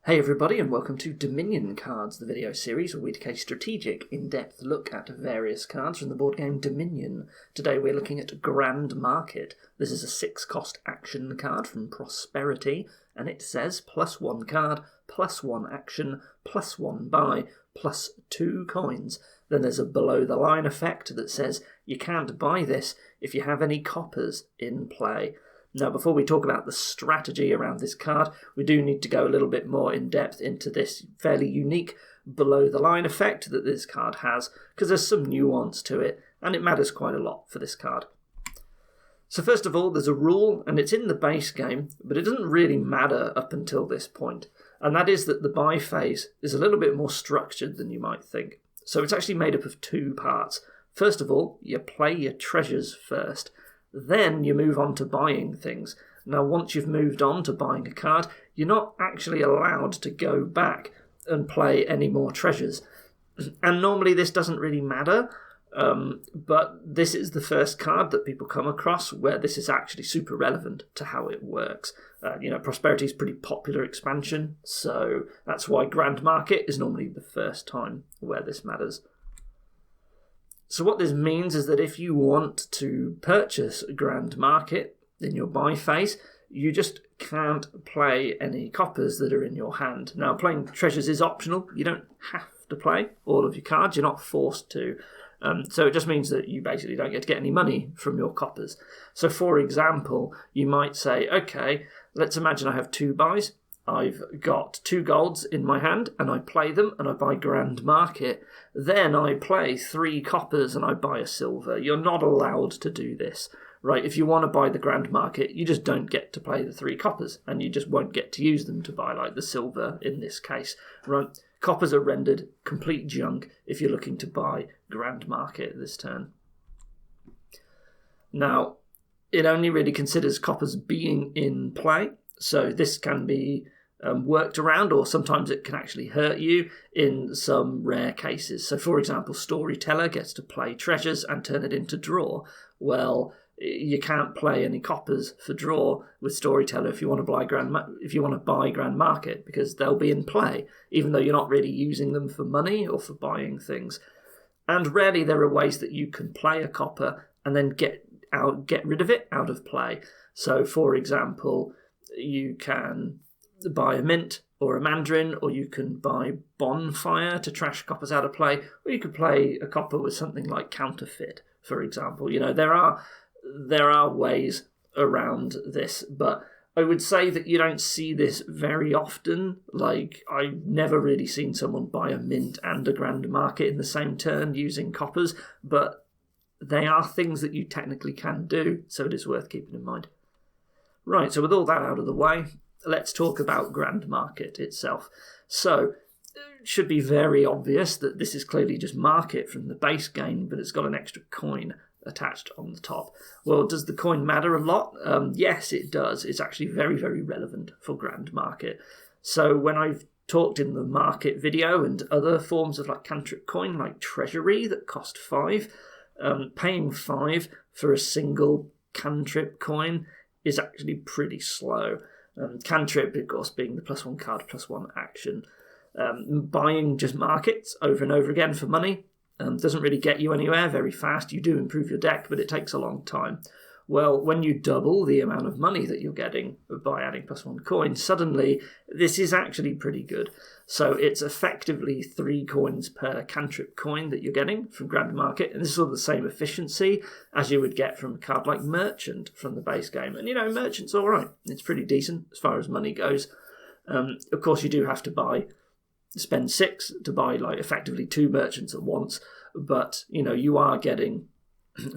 Hey everybody, and welcome to Dominion Cards, the video series where we take a strategic, in-depth look at various cards from the board game Dominion. Today we're looking at Grand Market. This is a 6-cost action card from Prosperity, and it says +1 card, +1 action, +1 buy, +2 coins. Then there's a below-the-line effect that says you can't buy this if you have any coppers in play. Now, before we talk about the strategy around this card, we do need to go a little bit more in depth into this fairly unique below-the-line effect that this card has, because there's some nuance to it, and it matters quite a lot for this card. So first of all, there's a rule, and it's in the base game, but it doesn't really matter up until this point, and that is that the buy phase is a little bit more structured than you might think. So it's actually made up of 2 parts. First of all, you play your treasures first. Then you move on to buying things. Now, once you've moved on to buying a card, you're not actually allowed to go back and play any more treasures. And normally this doesn't really matter, but this is the first card that people come across where this is actually super relevant to how it works. Prosperity is a pretty popular expansion, so that's why Grand Market is normally the first time where this matters. So what this means is that if you want to purchase Grand Market in your buy phase, you just can't play any coppers that are in your hand. Now, playing treasures is optional. You don't have to play all of your cards. You're not forced to. So it just means that you basically don't get to get any money from your coppers. So, for example, you might say, okay, let's imagine I have 2 buys. I've got 2 golds in my hand, and I play them, and I buy Grand Market. Then I play 3 coppers, and I buy a silver. You're not allowed to do this, right? If you want to buy the Grand Market, you just don't get to play the 3 coppers, and you just won't get to use them to buy, like, the silver in this case, right? Coppers are rendered complete junk if you're looking to buy Grand Market this turn. Now, it only really considers coppers being in play, so this can be worked around, or sometimes it can actually hurt you in some rare cases. So, for example, Storyteller gets to play treasures and turn it into draw. Well, you can't play any coppers for draw with Storyteller if you want to buy Grand Market, because they'll be in play, even though you're not really using them for money or for buying things. And rarely there are ways that you can play a copper and then get rid of it out of play. So, for example, you can buy a mint or a mandarin, or you can buy bonfire to trash coppers out of play, or you could play a copper with something like counterfeit, for example. There are ways around this, but I would say that you don't see this very often. Like, I've never really seen someone buy a mint and a Grand Market in the same turn using coppers, but they are things that you technically can do, so it is worth keeping in mind. Right, so with all that out of the way, let's talk about Grand Market itself. So, it should be very obvious that this is clearly just Market from the base game, but it's got an extra coin attached on the top. Well, does the coin matter a lot? Yes, it does. It's actually very, very relevant for Grand Market. So when I've talked in the Market video and other forms of like cantrip coin, like Treasury that cost 5, paying 5 for a single cantrip coin is actually pretty slow. Cantrip, of course, being the +1 card, +1 action. Buying just markets over and over again for money doesn't really get you anywhere very fast. You do improve your deck, but it takes a long time. Well, when you double the amount of money that you're getting by adding +1 coins, suddenly this is actually pretty good. So it's effectively 3 coins per cantrip coin that you're getting from Grand Market, and this is sort of the same efficiency as you would get from a card like Merchant from the base game. And Merchant's all right. It's pretty decent as far as money goes. Of course, you do have to spend 6 to buy like effectively 2 merchants at once, but you are getting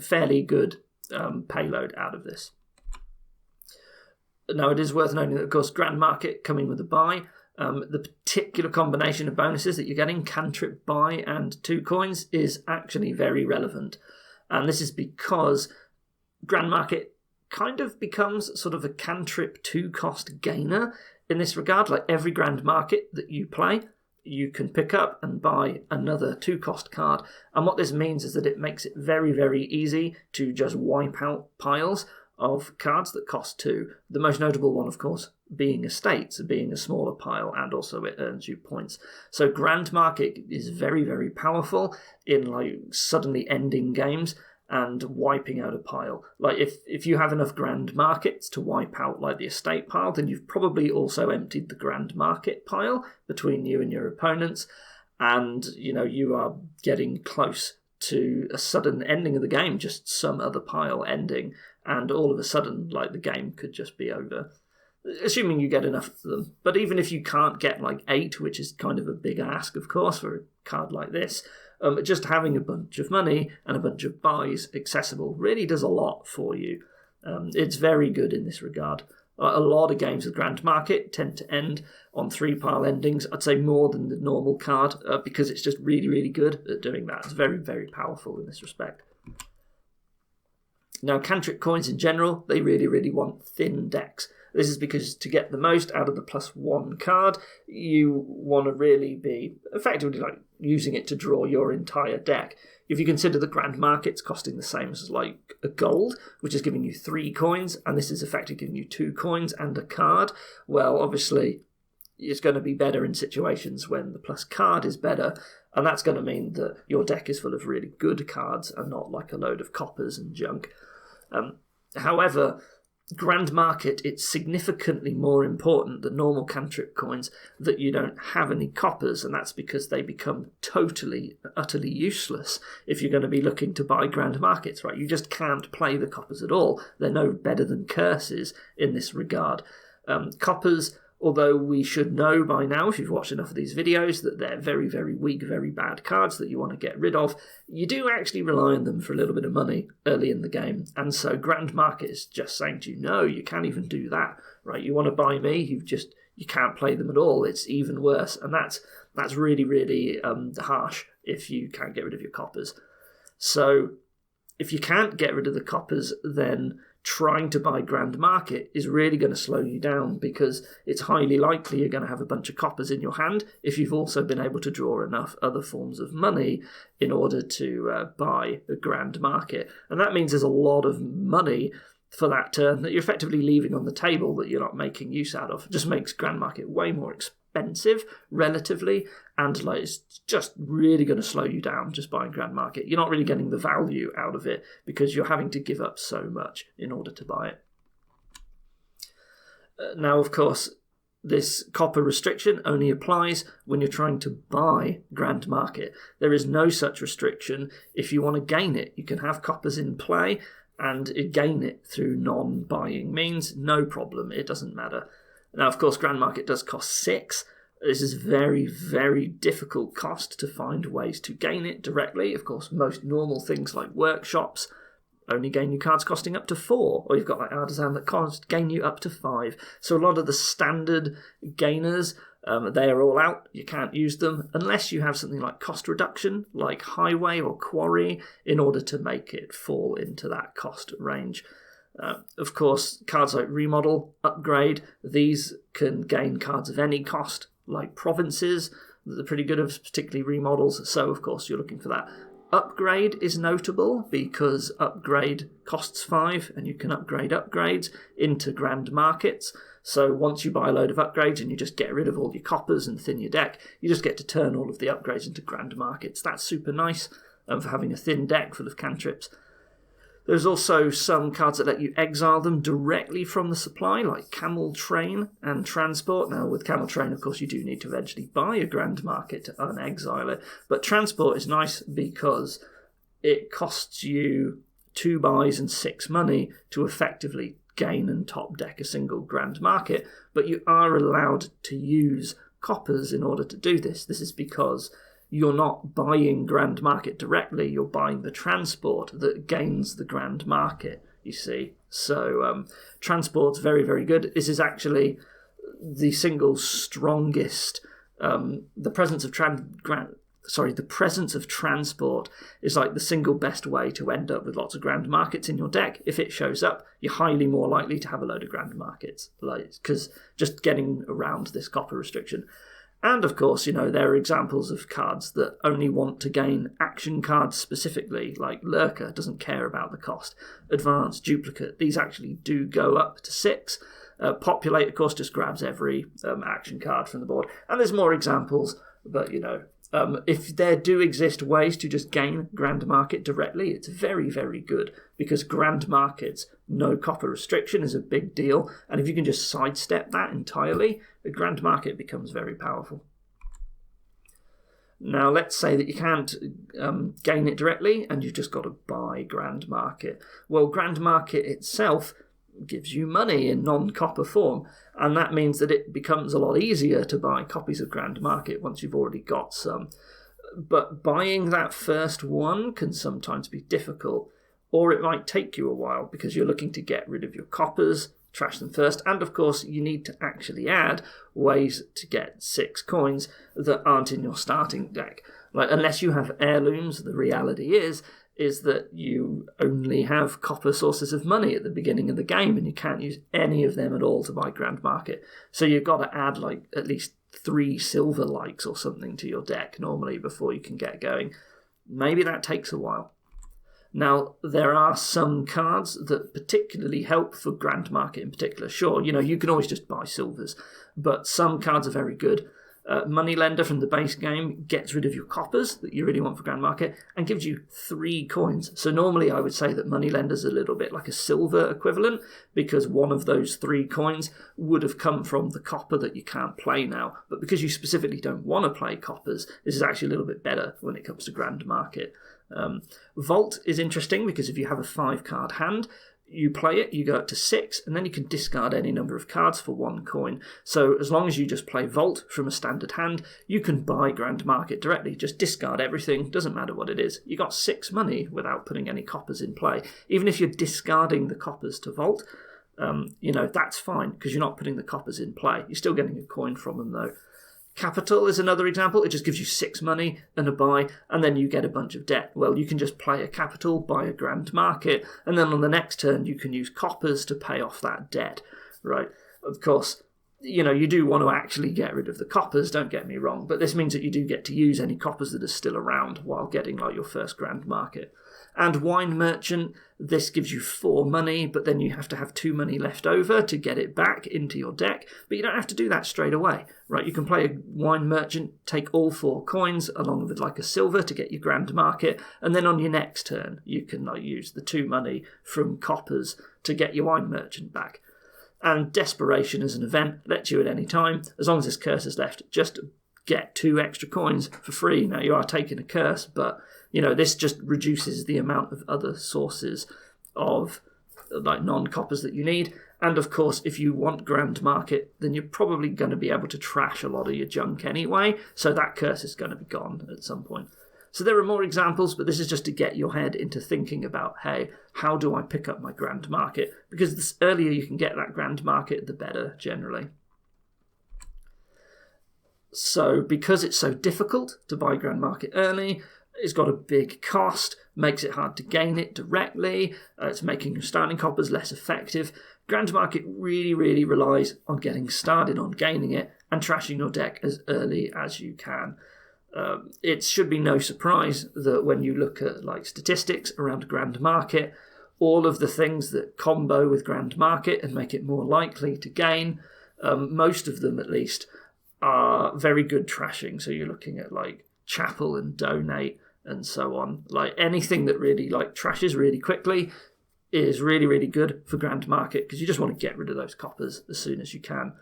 fairly good payload out of this. Now, it is worth noting that, of course, Grand Market coming with a buy, the particular combination of bonuses that you're getting, cantrip buy and 2 coins, is actually very relevant. And this is because Grand Market kind of becomes sort of a cantrip 2-cost gainer in this regard. Like, every Grand Market that you play, you can pick up and buy another 2-cost card. And what this means is that it makes it very, very easy to just wipe out piles of cards that cost 2. The most notable one, of course, being estates, being a smaller pile, and also it earns you points. So Grand Market is very, very powerful in like suddenly ending games and wiping out a pile. Like if you have enough Grand Markets to wipe out like the estate pile, then you've probably also emptied the Grand Market pile between you and your opponents, and you are getting close to a sudden ending of the game, just some other pile ending, and all of a sudden like the game could just be over. Assuming you get enough of them. But even if you can't get like 8, which is kind of a big ask, of course, for a card like this, just having a bunch of money and a bunch of buys accessible really does a lot for you. It's very good in this regard. A lot of games with Grand Market tend to end on 3-pile endings. I'd say more than the normal card, because it's just really, really good at doing that. It's very, very powerful in this respect. Now, cantrip coins in general, they really, really want thin decks. This is because to get the most out of the +1 card, you want to really be effectively like using it to draw your entire deck. If you consider the Grand Markets costing the same as like a gold, which is giving you 3 coins, and this is effectively giving you 2 coins and a card, well, obviously it's going to be better in situations when the plus card is better, and that's going to mean that your deck is full of really good cards and not like a load of coppers and junk. However, Grand Market, it's significantly more important than normal cantrip coins that you don't have any coppers, and that's because they become totally, utterly useless if you're going to be looking to buy Grand Markets, right? You just can't play the coppers at all. They're no better than curses in this regard. Coppers, although we should know by now, if you've watched enough of these videos, that they're very, very weak, very bad cards that you want to get rid of, you do actually rely on them for a little bit of money early in the game. And so Grand Market is just saying to you, no, you can't even do that, right? You want to buy me, you can't play them at all. It's even worse. And that's really, really harsh if you can't get rid of your coppers. So if you can't get rid of the coppers, then trying to buy Grand Market is really going to slow you down, because it's highly likely you're going to have a bunch of coppers in your hand if you've also been able to draw enough other forms of money in order to buy a Grand Market. And that means there's a lot of money for that turn that you're effectively leaving on the table that you're not making use out of. It just makes Grand Market way more expensive relatively, and like it's just really going to slow you down just buying Grand Market. You're not really getting the value out of it because you're having to give up so much in order to buy it. Now, of course, this copper restriction only applies when you're trying to buy Grand Market. There is no such restriction if you want to gain it. You can have coppers in play and gain it through non-buying means, no problem, it doesn't matter. Now, of course, Grand Market does cost 6. This is very, very difficult cost to find ways to gain it directly. Of course, most normal things like workshops only gain you cards costing up to 4, or you've got like Artisan that gain you up to 5. So a lot of the standard gainers, they are all out. You can't use them unless you have something like cost reduction, like Highway or Quarry, in order to make it fall into that cost range. Of course, cards like Remodel, Upgrade, these can gain cards of any cost, like Provinces. They're pretty good at particularly remodels, so of course you're looking for that. Upgrade is notable because Upgrade costs 5 and you can upgrade upgrades into Grand Markets. So once you buy a load of upgrades and you just get rid of all your coppers and thin your deck, you just get to turn all of the upgrades into Grand Markets. That's super nice for having a thin deck full of cantrips. There's also some cards that let you exile them directly from the supply, like Camel Train and Transport. Now, with Camel Train, of course, you do need to eventually buy a Grand Market to unexile it. But Transport is nice because it costs you 2 buys and 6 money to effectively gain and top deck a single Grand Market. But you are allowed to use coppers in order to do this. This is because you're not buying Grand Market directly, you're buying the transport that gains the Grand Market, you see. So transport's very, very good. This is actually the single strongest, the presence of transport is like the single best way to end up with lots of Grand Markets in your deck. If it shows up, you're highly more likely to have a load of Grand Markets, because just getting around this copper restriction. And of course, there are examples of cards that only want to gain action cards specifically, like Lurker doesn't care about the cost. Advanced, Duplicate, these actually do go up to 6. Populate, of course, just grabs every action card from the board. And there's more examples, but, if there do exist ways to just gain Grand Market directly, it's very, very good, because Grand Markets, no copper restriction is a big deal, and if you can just sidestep that entirely, the Grand Market becomes very powerful. Now, let's say that you can't gain it directly, and you've just got to buy Grand Market. Well, Grand Market itself gives you money in non-copper form, and that means that it becomes a lot easier to buy copies of Grand Market once you've already got some. But buying that first one can sometimes be difficult, or it might take you a while because you're looking to get rid of your coppers, trash them first, and of course you need to actually add ways to get 6 coins that aren't in your starting deck. Like, unless you have heirlooms, the reality is that you only have copper sources of money at the beginning of the game, and you can't use any of them at all to buy Grand Market. So you've got to add like at least 3 silver likes or something to your deck normally before you can get going. Maybe that takes a while. Now, there are some cards that particularly help for Grand Market in particular. Sure, you can always just buy silvers, but some cards are very good. Moneylender from the base game gets rid of your coppers that you really want for Grand Market and gives you 3 coins. So normally I would say that Moneylender's a little bit like a silver equivalent, because one of those 3 coins would have come from the copper that you can't play now. But because you specifically don't want to play coppers, this is actually a little bit better when it comes to Grand Market. Vault is interesting because if you have a 5-card hand, you play it, you go up to 6, and then you can discard any number of cards for 1 coin. So as long as you just play Vault from a standard hand, you can buy Grand Market directly. Just discard everything, doesn't matter what it is. You got 6 money without putting any coppers in play. Even if you're discarding the coppers to Vault, that's fine, because you're not putting the coppers in play. You're still getting a coin from them, though. Capital is another example. It just gives you 6 money and a buy, and then you get a bunch of debt. Well, you can just play a capital, buy a Grand Market, and then on the next turn you can use coppers to pay off that debt, right? Of course, you do want to actually get rid of the coppers, don't get me wrong, but this means that you do get to use any coppers that are still around while getting like your first Grand Market. And Wine Merchant, this gives you 4 money, but then you have to have 2 money left over to get it back into your deck. But you don't have to do that straight away, right? You can play a Wine Merchant, take all 4 coins along with like a silver to get your Grand Market, and then on your next turn you can use the 2 money from coppers to get your Wine Merchant back. And Desperation as an event lets you at any time, as long as this curse is left, just get 2 extra coins for free. Now you are taking a curse, but this just reduces the amount of other sources of like non-coppers that you need. And of course, if you want Grand Market, then you're probably going to be able to trash a lot of your junk anyway, so that curse is going to be gone at some point. So there are more examples, but this is just to get your head into thinking about, hey, how do I pick up my Grand Market? Because the earlier you can get that Grand Market, the better, generally. So because it's so difficult to buy Grand Market early, it's got a big cost, makes it hard to gain it directly, it's making your starting coppers less effective. Grand Market really, really relies on getting started on gaining it and trashing your deck as early as you can. It should be no surprise that when you look at like statistics around Grand Market, all of the things that combo with Grand Market and make it more likely to gain, most of them at least, are very good trashing. So you're looking at like Chapel and Donate and so on. Like anything that really like trashes really quickly is really, really good for Grand Market, because you just want to get rid of those coppers as soon as you can.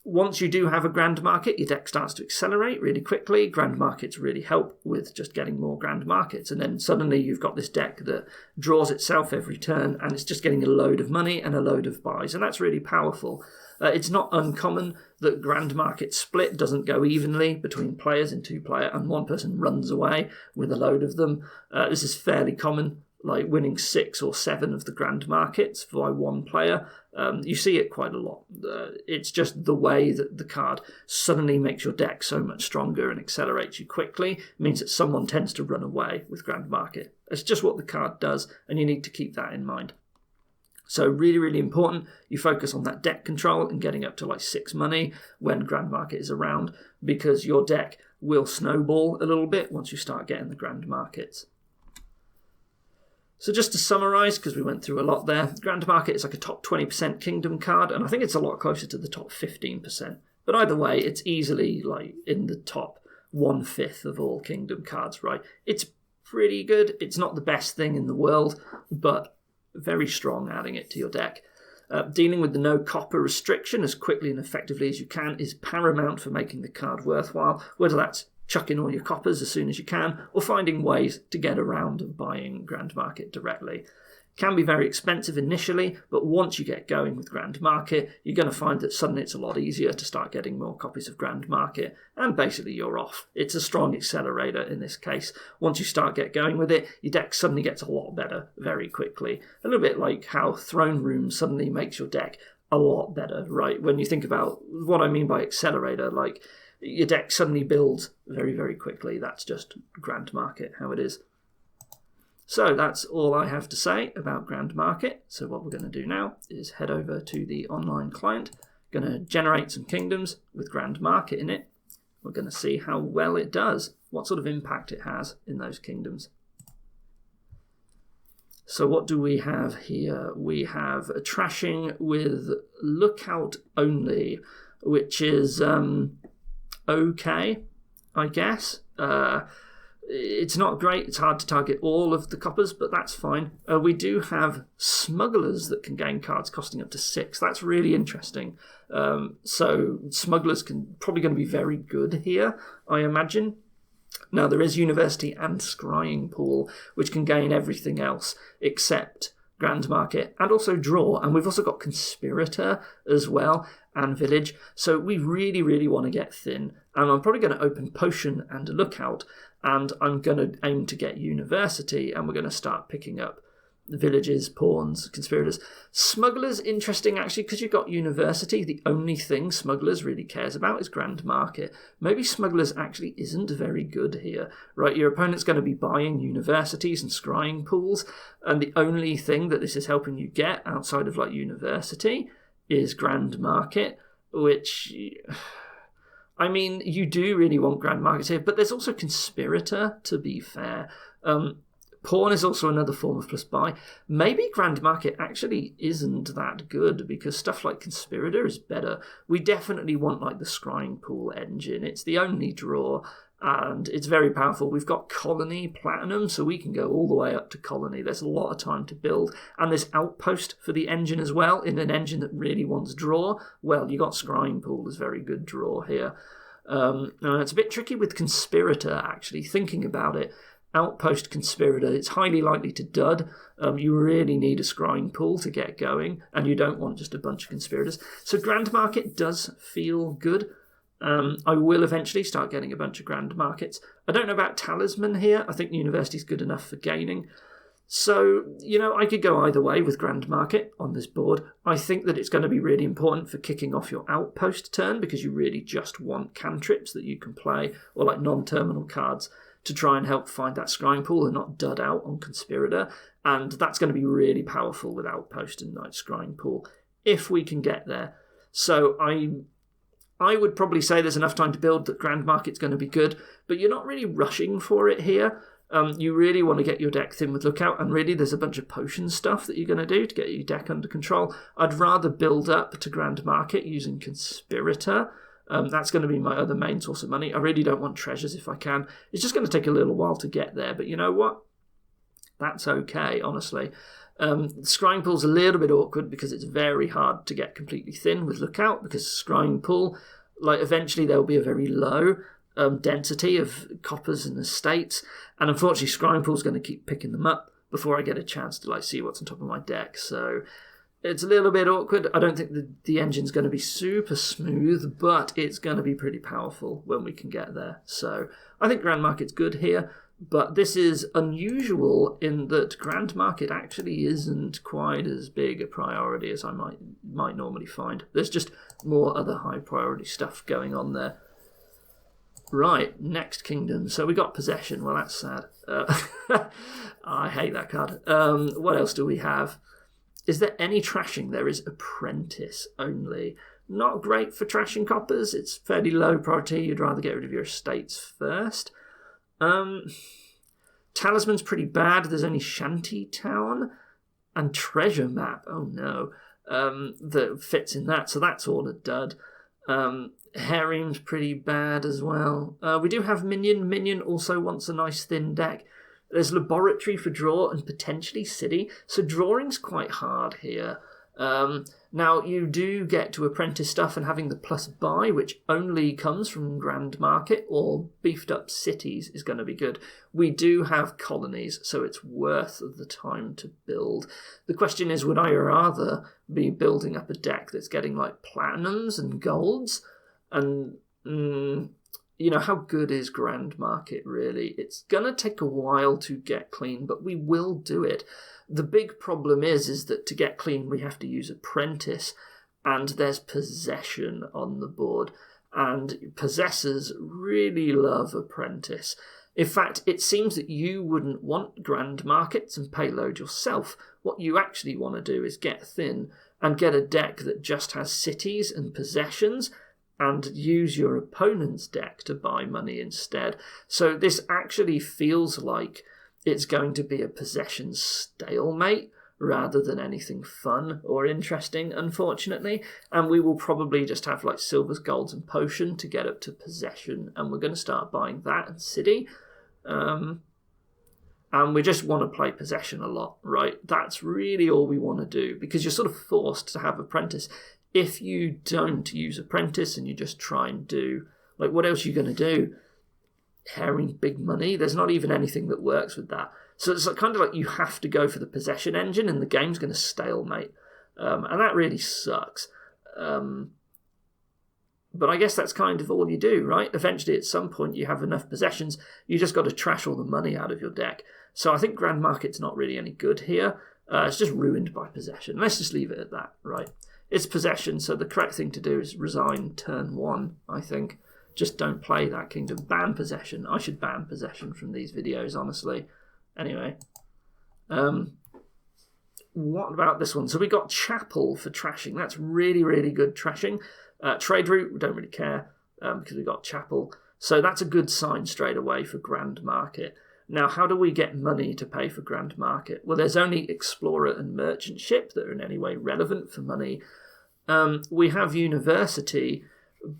Once you do have a Grand Market, your deck starts to accelerate really quickly. Grand Markets really help with just getting more Grand Markets. And then suddenly you've got this deck that draws itself every turn, and it's just getting a load of money and a load of buys. And that's really powerful. It's not uncommon that Grand Market split doesn't go evenly between players in 2-player, and one person runs away with a load of them. This is fairly common, like winning 6 or 7 of the Grand Markets by one player. You see it quite a lot. It's just the way that the card suddenly makes your deck so much stronger and accelerates you quickly. It means that someone tends to run away with Grand Market. It's just what the card does, and you need to keep that in mind. So really, really important, you focus on that deck control and getting up to like 6 money when Grand Market is around, because your deck will snowball a little bit once you start getting the Grand Markets. So just to summarise, because we went through a lot there, Grand Market is like a top 20% kingdom card, and I think it's a lot closer to the top 15%. But either way, it's easily like in the top 1/5 of all kingdom cards, right? It's pretty good. It's not the best thing in the world, but very strong adding it to your deck. Dealing with the no copper restriction as quickly and effectively as you can is paramount for making the card worthwhile, whether that's chuck in all your coppers as soon as you can, or finding ways to get around buying Grand Market directly. Can be very expensive initially, but once you get going with Grand Market, you're going to find that suddenly it's a lot easier to start getting more copies of Grand Market, and basically you're off. It's a strong accelerator in this case. Once you start get going with it, your deck suddenly gets a lot better very quickly. A little bit like how Throne Room suddenly makes your deck a lot better, right? When you think about what I mean by accelerator, like your deck suddenly builds very, very quickly. That's just Grand Market, how it is. So that's all I have to say about Grand Market. So what we're going to do now is head over to the online client. Going to generate some kingdoms with Grand Market in it. We're going to see how well it does, what sort of impact it has in those kingdoms. So what do we have here? We have a trashing with lookout only, which is okay, I guess. It's not great. It's hard to target all of the coppers, but that's fine. We do have smugglers that can gain cards costing up to 6. That's really interesting. So smugglers can probably going to be very good here, I imagine. Now, there is University and Scrying Pool, which can gain everything else except Grand Market and also Draw. And we've also got Conspirator as well and Village. So we really, really want to get thin. And I'm probably going to open Potion and Lookout. And I'm going to aim to get University. And we're going to start picking up Villages, Pawns, Conspirators. Smugglers, interesting actually, because you've got University. The only thing Smugglers really cares about is Grand Market. Maybe Smugglers actually isn't very good here, right? Your opponent's going to be buying Universities and Scrying Pools, and the only thing that this is helping you get outside of like University is Grand Market, which, I mean, you do really want Grand Market here, but there's also Conspirator, to be fair. Pawn is also another form of plus buy. Maybe Grand Market actually isn't that good because stuff like Conspirator is better. We definitely want like the Scrying Pool engine. It's the only draw and it's very powerful. We've got Colony Platinum, so we can go all the way up to Colony. There's a lot of time to build. And there's Outpost for the engine as well, in an engine that really wants draw. Well, you got Scrying Pool as very good draw here. It's a bit tricky with Conspirator, actually, thinking about it. Outpost Conspirator, it's highly likely to dud. You really need a Scrying Pool to get going, and you don't want just a bunch of Conspirators. So Grand Market does feel good. I will eventually start getting a bunch of Grand Markets. I don't know about Talisman here. I think University's good enough for gaining. So, I could go either way with Grand Market on this board. I think that it's going to be really important for kicking off your Outpost turn because you really just want cantrips that you can play, or like non-terminal cards, to try and help find that Scrying Pool and not dud out on Conspirator. And that's going to be really powerful with Outpost and Night Scrying Pool, if we can get there. So I would probably say there's enough time to build that Grand Market's going to be good, but you're not really rushing for it here. You really want to get your deck thin with Lookout, and really there's a bunch of potion stuff that you're going to do to get your deck under control. I'd rather build up to Grand Market using Conspirator. That's going to be my other main source of money. I really don't want treasures if I can. It's just going to take a little while to get there, but you know what? That's okay, honestly. Scrying Pool's a little bit awkward because it's very hard to get completely thin with Lookout, because Scrying Pool, like, eventually there will be a very low density of coppers and estates, and unfortunately Scrying Pool's going to keep picking them up before I get a chance to see what's on top of my deck. So it's a little bit awkward. I don't think the engine's going to be super smooth, but it's going to be pretty powerful when we can get there. So I think Grand Market's good here, but this is unusual in that Grand Market actually isn't quite as big a priority as I might normally find. There's just more other high priority stuff going on there. Right, next kingdom. So we got Possession. Well, that's sad. I hate that card. What else do we have? Is there any trashing? There is Apprentice only. Not great for trashing coppers. It's fairly low priority. You'd rather get rid of your estates first. To Talisman's pretty bad. There's only Shanty Town and Treasure Map. Oh no. That fits in that, so that's all a dud. Harem's pretty bad as well. We do have Minion. Minion also wants a nice thin deck. There's Laboratory for draw and potentially City, so drawing's quite hard here. Now, you do get to apprentice stuff and having the plus buy, which only comes from Grand Market or beefed up cities, is going to be good. We do have colonies, so it's worth the time to build. The question is, would I rather be building up a deck that's getting like platinums and golds? And, how good is Grand Market really? It's going to take a while to get clean, but we will do it. The big problem is that to get clean, we have to use Apprentice, and there's Possession on the board, and Possessors really love Apprentice. In fact, it seems that you wouldn't want Grand Markets and Payload yourself. What you actually want to do is get thin and get a deck that just has cities and possessions, and use your opponent's deck to buy money instead. So this actually feels like it's going to be a possession stalemate rather than anything fun or interesting, unfortunately. And we will probably just have like silvers, golds, and potion to get up to possession. And we're going to start buying that and city. And we just want to play possession a lot, right? That's really all we want to do, because you're sort of forced to have Apprentice. If you don't use Apprentice and you just try and do, like, what else are you going to do? Herring big money. There's not even anything that works with that. So it's kind of like you have to go for the possession engine and the game's going to stalemate. And that really sucks. But I guess that's kind of all you do, right? Eventually, at some point, you have enough possessions. You just got to trash all the money out of your deck. So I think Grand Market's not really any good here. It's just ruined by possession. Let's just leave it at that, right? It's possession, so the correct thing to do is resign turn 1, I think. Just don't play that kingdom. Ban possession. I should ban possession from these videos, honestly. Anyway. What about this one? So we got Chapel for trashing. That's really, really good trashing. Trade route, we don't really care because we got Chapel. So that's a good sign straight away for Grand Market. Now, how do we get money to pay for Grand Market? Well, there's only Explorer and Merchant Ship that are in any way relevant for money. We have University,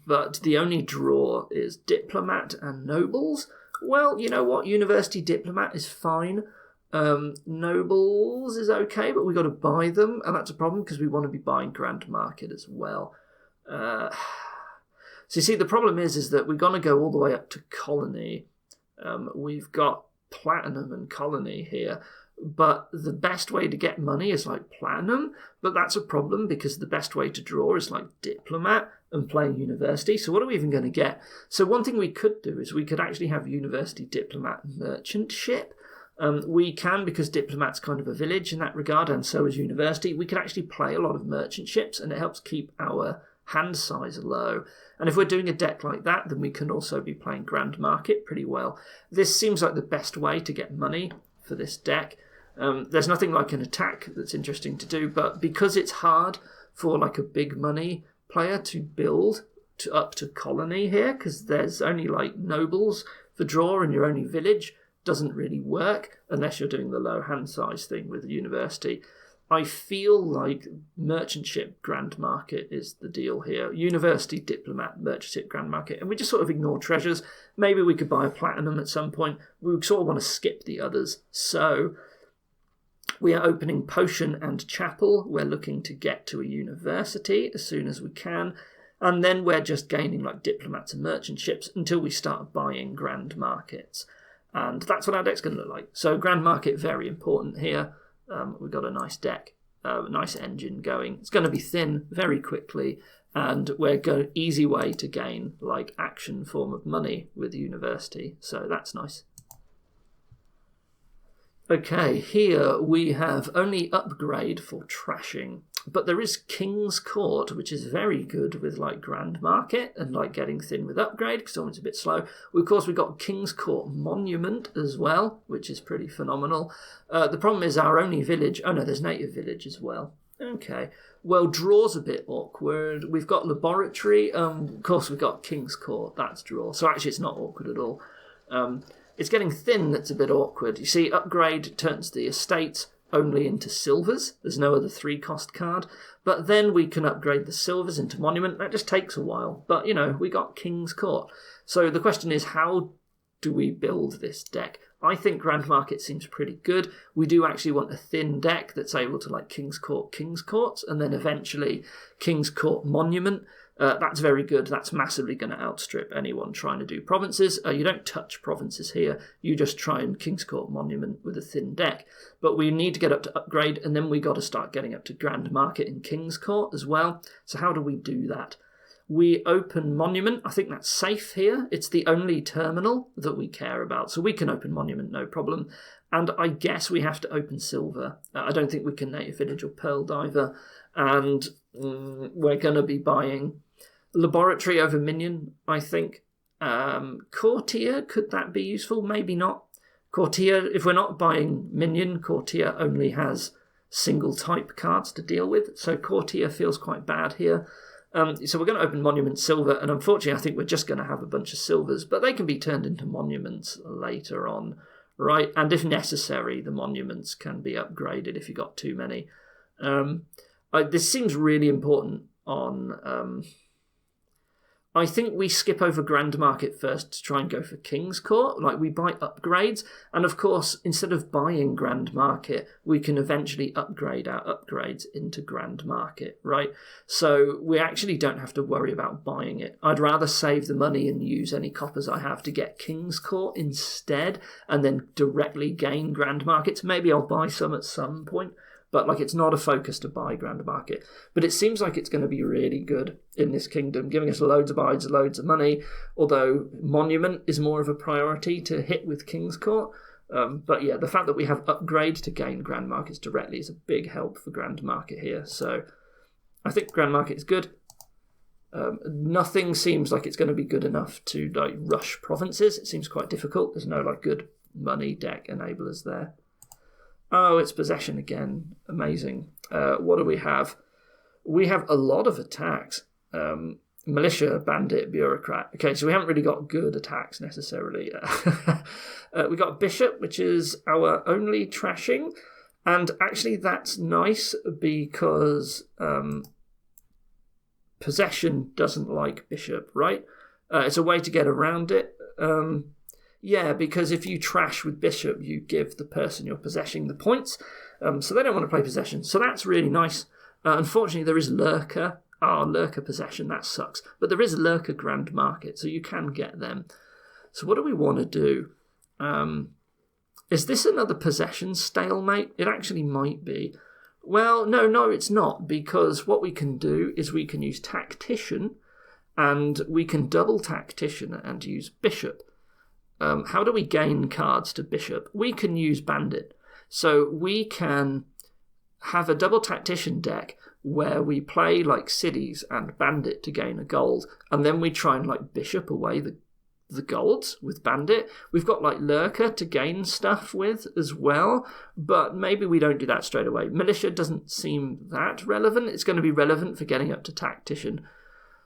but the only draw is Diplomat and Nobles. Well, you know what? University Diplomat is fine. Nobles is okay, but we've got to buy them, and that's a problem because we want to be buying Grand Market as well. So you see, the problem is that we're going to go all the way up to Colony. We've got Platinum and Colony here, but the best way to get money is like Platinum, but that's a problem because the best way to draw is like Diplomat and playing University. So what are we even going to get? So one thing we could do is we could actually have University, Diplomat, and Merchant Ship. We can, because Diplomat's kind of a village in that regard, and so is University. We can actually play a lot of merchant ships, and it helps keep our hand size low. And if we're doing a deck like that, then we can also be playing Grand Market pretty well. This seems like the best way to get money for this deck. There's nothing like an attack that's interesting to do, but because it's hard for like a big money player to build up to Colony here, because there's only like nobles for draw and your only village, doesn't really work unless you're doing the low hand size thing with University. I feel like Merchant Ship Grand Market is the deal here. University, Diplomat, Merchant Ship Grand Market. And we just sort of ignore treasures. Maybe we could buy a Platinum at some point. We sort of want to skip the others. So we are opening Potion and Chapel. We're looking to get to a University as soon as we can. And then we're just gaining like Diplomats and Merchant Ships until we start buying Grand Markets. And that's what our deck's going to look like. So Grand Market, very important here. We've got a nice deck, a nice engine going. It's going to be thin very quickly, and we're going easy way to gain like action form of money with University. So that's nice. Okay, here we have only upgrade for trashing, but there is King's Court, which is very good with like Grand Market and like getting thin with upgrade because it's a bit slow. Of course, we've got King's Court Monument as well, which is pretty phenomenal. The problem is our only village. Oh no, there's Native Village as well. Okay, well, draw's a bit awkward. We've got Laboratory. Of course, we've got King's Court. That's draw. So actually, it's not awkward at all. It's getting thin that's a bit awkward. You see, upgrade turns the estates only into silvers. There's no other 3-cost card. But then we can upgrade the silvers into monument. That just takes a while. But, we got King's Court. So the question is, how do we build this deck? I think Grand Market seems pretty good. We do actually want a thin deck that's able to King's Courts, and then eventually King's Court Monument. That's very good. That's massively going to outstrip anyone trying to do provinces. You don't touch provinces here. You just try and King's Court Monument with a thin deck. But we need to get up to upgrade, and then we got to start getting up to Grand Market in King's Court as well. So how do we do that? We open Monument. I think that's safe here. It's the only terminal that we care about. So we can open Monument, no problem. And I guess we have to open Silver. I don't think we can Native Village or Pearl Diver. And we're going to be buying Laboratory over Minion, I think. Courtier, could that be useful? Maybe not. Courtier, if we're not buying Minion, Courtier only has single type cards to deal with. So Courtier feels quite bad here. So we're going to open Monument Silver, and unfortunately I think we're just going to have a bunch of silvers, but they can be turned into monuments later on, right? And if necessary, the monuments can be upgraded if you got too many. This seems really important on... I think we skip over Grand Market first to try and go for King's Court. We buy upgrades. And of course, instead of buying Grand Market, we can eventually upgrade our upgrades into Grand Market, right? So we actually don't have to worry about buying it. I'd rather save the money and use any coppers I have to get King's Court instead, and then directly gain Grand Markets. Maybe I'll buy some at some point. But it's not a focus to buy Grand Market. But it seems like it's going to be really good in this kingdom, giving us loads of bides, loads of money, although Monument is more of a priority to hit with King's Court. But yeah, the fact that we have upgrade to gain Grand Markets directly is a big help for Grand Market here. So I think Grand Market is good. Nothing seems like it's going to be good enough to rush provinces. It seems quite difficult. There's no good money deck enablers there. Oh, it's possession again. Amazing. What do we have? We have a lot of attacks. Militia, bandit, bureaucrat. Okay, so we haven't really got good attacks necessarily. We got bishop, which is our only trashing. And actually that's nice because possession doesn't like bishop, right? It's a way to get around it. Yeah, because if you trash with bishop, you give the person you're possessing the points. So they don't want to play possession. So that's really nice. Unfortunately, there is lurker. Lurker possession, that sucks. But there is lurker Grand Market, so you can get them. So what do we want to do? Is this another possession stalemate? It actually might be. Well, no, it's not. Because what we can do is we can use tactician, and we can double tactician and use bishop. How do we gain cards to bishop? We can use bandit. So we can have a double tactician deck where we play cities and bandit to gain a gold, and then we try and bishop away the golds with bandit. We've got lurker to gain stuff with as well, but maybe we don't do that straight away. Militia doesn't seem that relevant. It's going to be relevant for getting up to tactician.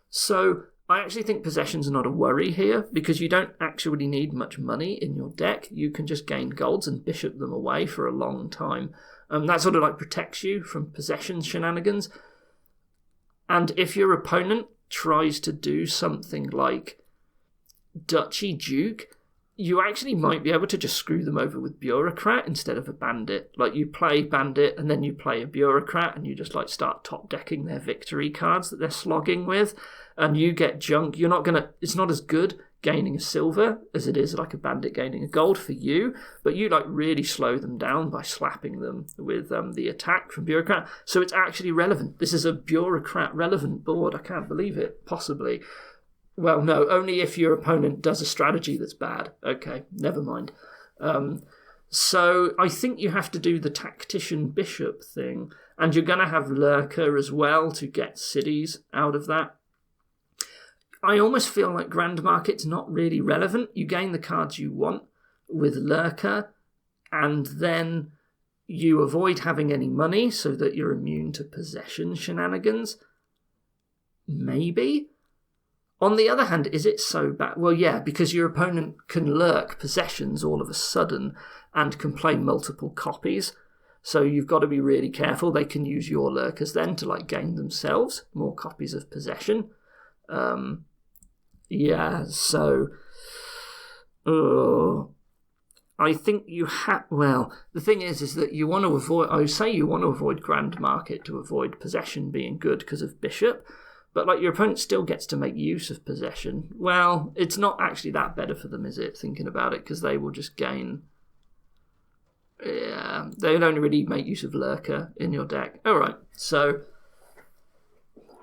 So I actually think possession's not a worry here, because you don't actually need much money in your deck. You can just gain golds and bishop them away for a long time. That sort of protects you from possession shenanigans. And if your opponent tries to do something like Duchy Duke, you actually might be able to just screw them over with bureaucrat instead of a bandit. You play bandit and then you play a bureaucrat and you just start top decking their victory cards that they're slogging with, and you get junk. It's not as good gaining a silver as it is a bandit gaining a gold for you, but you really slow them down by slapping them with the attack from bureaucrat. So it's actually relevant. This is a bureaucrat relevant board. I can't believe it. Possibly. Well, no, only if your opponent does a strategy that's bad. Okay, never mind. So I think you have to do the tactician bishop thing, and you're going to have lurker as well to get cities out of that. I almost feel like Grand Market's not really relevant. You gain the cards you want with lurker, and then you avoid having any money so that you're immune to possession shenanigans. Maybe. On the other hand, is it so bad? Well, yeah, because your opponent can lurk possessions all of a sudden and can play multiple copies. So you've got to be really careful. They can use your lurkers then to like gain themselves more copies of possession. Yeah, so I think you have. Well, the thing is that you want to avoid. I say you want to avoid Grand Market to avoid possession being good because of bishop. But like your opponent still gets to make use of possession. Well, it's not actually that better for them, is it? Thinking about it, because they will just gain. Yeah, they would only really make use of lurker in your deck. All right, so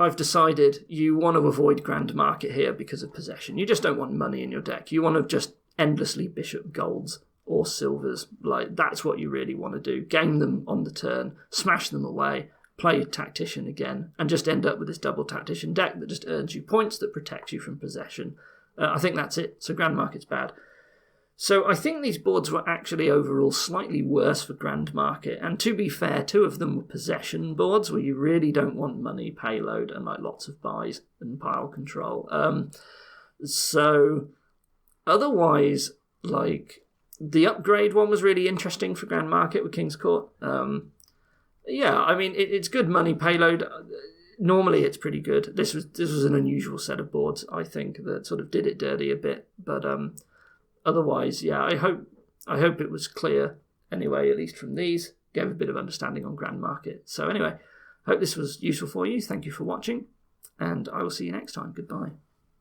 I've decided you want to avoid Grand Market here because of possession. You just don't want money in your deck. You want to just endlessly bishop golds or silvers. Like that's what you really want to do. Game them on the turn, smash them away. Play Tactician again, and just end up with this double Tactician deck that just earns you points that protect you from possession. I think that's it. So Grand Market's bad. So I think these boards were actually overall slightly worse for Grand Market. And to be fair, 2 of them were possession boards where you really don't want money, payload, and like lots of buys and pile control. So otherwise, like the upgrade one was really interesting for Grand Market with King's Court. Yeah, I mean, it's good money payload. Normally, it's pretty good. This was an unusual set of boards, I think, that sort of did it dirty a bit. But otherwise, yeah, I hope it was clear anyway, at least from these. Gave a bit of understanding on Grand Market. So anyway, hope this was useful for you. Thank you for watching, and I will see you next time. Goodbye.